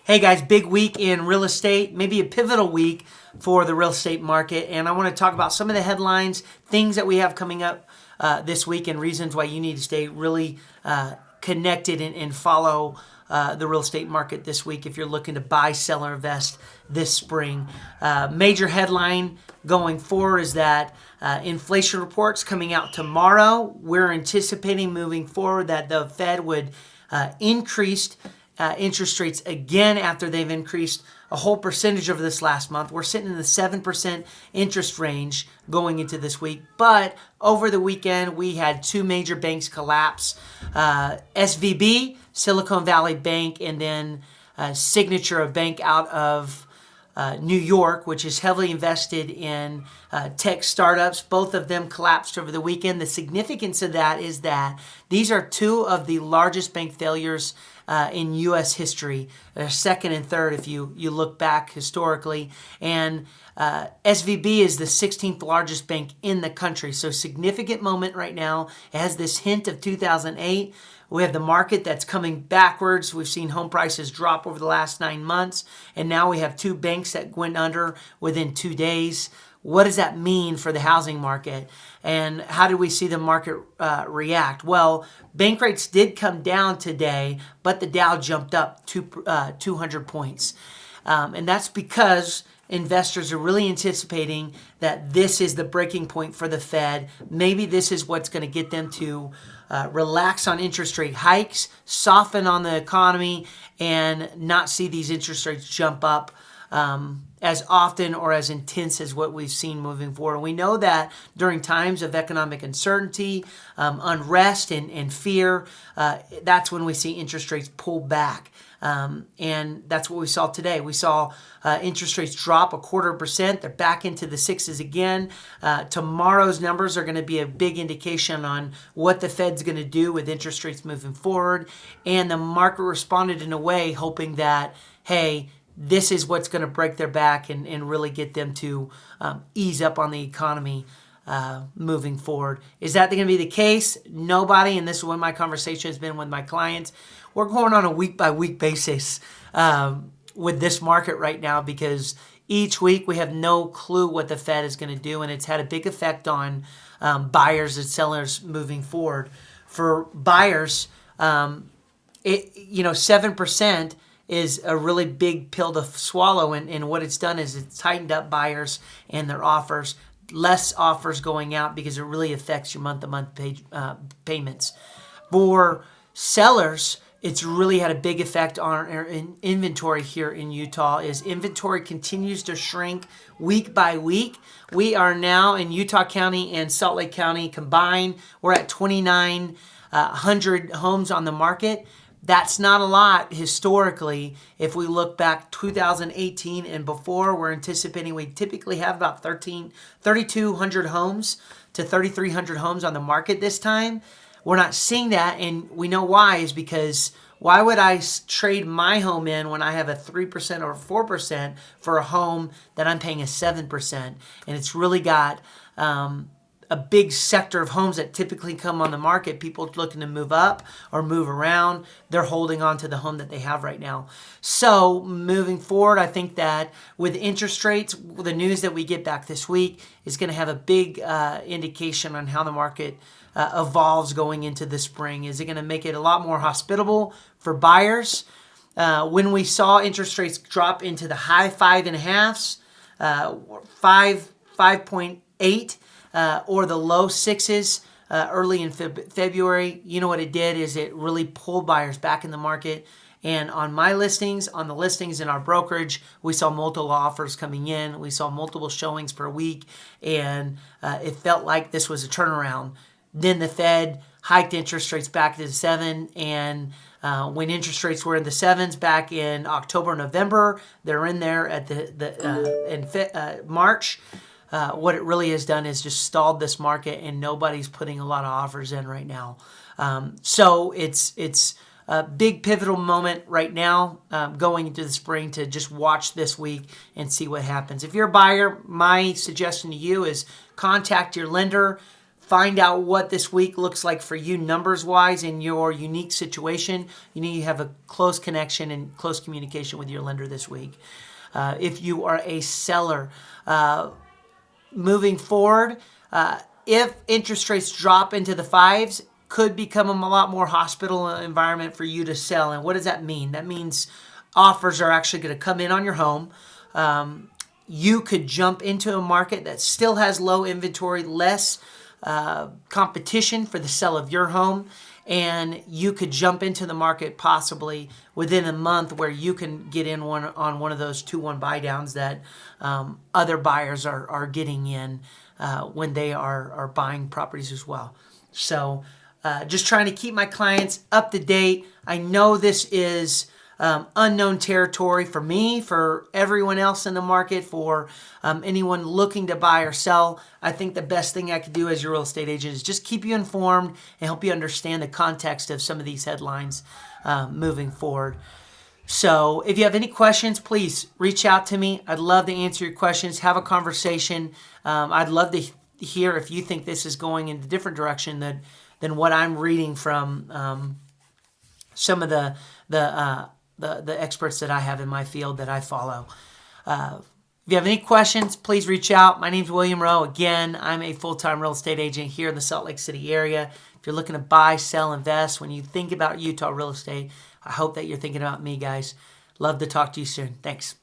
Hey guys, big week in real estate, maybe a pivotal week for the real estate market. And I want to talk about some of the headlines, things that we have coming up this week, and reasons why you need to stay really connected and follow the real estate market this week if you're looking to buy, sell, or invest this spring. Major headline going forward is that inflation reports coming out tomorrow. We're anticipating moving forward that the Fed would increase interest rates again after they've increased a whole percentage over this last month. We're sitting in the 7% interest range going into this week. But over the weekend, we had two major banks collapse. SVB, Silicon Valley Bank, and then Signature, a bank out of New York, which is heavily invested in tech startups. Both of them collapsed over the weekend. The significance of that is that these are two of the largest bank failures in U.S. history. They're second and third if you look back historically. And SVB is the 16th largest bank in the country. So significant moment right now. It has this hint of 2008. We have the market that's coming backwards. We've seen home prices drop over the last 9 months. And now we have two banks that went under within 2 days. What does that mean for the housing market? And how do we see the market react? Well, bank rates did come down today, but the Dow jumped up 200 points. And that's because investors are really anticipating that this is the breaking point for the Fed. Maybe this is what's going to get them to relax on interest rate hikes, soften on the economy, and not see these interest rates jump up as often or as intense as what we've seen moving forward. And we know that during times of economic uncertainty, unrest, and fear, that's when we see interest rates pull back. And that's what we saw today. We saw interest rates drop 0.25%. They're back into the sixes again. Tomorrow's numbers are going to be a big indication on what the Fed's going to do with interest rates moving forward. And the market responded in a way hoping that, hey, this is what's going to break their back and really get them to ease up on the economy moving forward. Is that going to be the case? Nobody, and this is what my conversation has been with my clients. We're going on a week-by-week basis with this market right now because each week we have no clue what the Fed is going to do, and it's had a big effect on buyers and sellers moving forward. For buyers, 7% is a really big pill to swallow, and what it's done is it's tightened up buyers and their offers. Less offers going out because it really affects your month-to-month payments. For sellers, it's really had a big effect on our inventory here in Utah. Is inventory continues to shrink week by week. We are now in Utah County and Salt Lake County combined. We're at 2,900 homes on the market. That's not a lot historically. If we look back 2018 and before, we're anticipating we typically have about 3,200 homes to 3,300 homes on the market this time. We're not seeing that, and we know why is because why would I trade my home in when I have a 3% or 4% for a home that I'm paying a 7%? And it's really got a big sector of homes that typically come on the market. People looking to move up or move around, they're holding on to the home that they have right now. So moving forward, I think that with interest rates, the news that we get back this week is going to have a big indication on how the market evolves going into the spring. Is it going to make it a lot more hospitable for buyers? When we saw interest rates drop into the high 5.5s, 5.8, or the low sixes early in February, you know what it did is it really pulled buyers back in the market. And on my listings, on the listings in our brokerage, we saw multiple offers coming in. We saw multiple showings per week, and it felt like this was a turnaround. Then the Fed hiked interest rates back to the 7, and when interest rates were in the 7s back in October, November, they're in there at in March. What it really has done is just stalled this market, and nobody's putting a lot of offers in right now. So it's a big pivotal moment right now going into the spring to just watch this week and see what happens. If you're a buyer, my suggestion to you is contact your lender, find out what this week looks like for you numbers-wise in your unique situation, you need to have a close connection and close communication with your lender this week. If you are a seller, moving forward, if interest rates drop into the fives, could become a lot more hospital environment for you to sell. And what does that mean? That means offers are actually going to come in on your home. You could jump into a market that still has low inventory, less competition for the sale of your home, and you could jump into the market possibly within a month where you can get in on one of those 2-1 buy downs that other buyers are getting in when they are buying properties as well. So just trying to keep my clients up to date. I know this is unknown territory for me, for everyone else in the market, for anyone looking to buy or sell. I think the best thing I could do as your real estate agent is just keep you informed and help you understand the context of some of these headlines moving forward. So if you have any questions, please reach out to me. I'd love to answer your questions, have a conversation. I'd love to hear if you think this is going in a different direction than what I'm reading from some of the experts that I have in my field that I follow. If you have any questions, please reach out. My name's William Rowe. Again, I'm a full-time real estate agent here in the Salt Lake City area. If you're looking to buy, sell, invest, when you think about Utah real estate, I hope that you're thinking about me, guys. Love to talk to you soon. Thanks.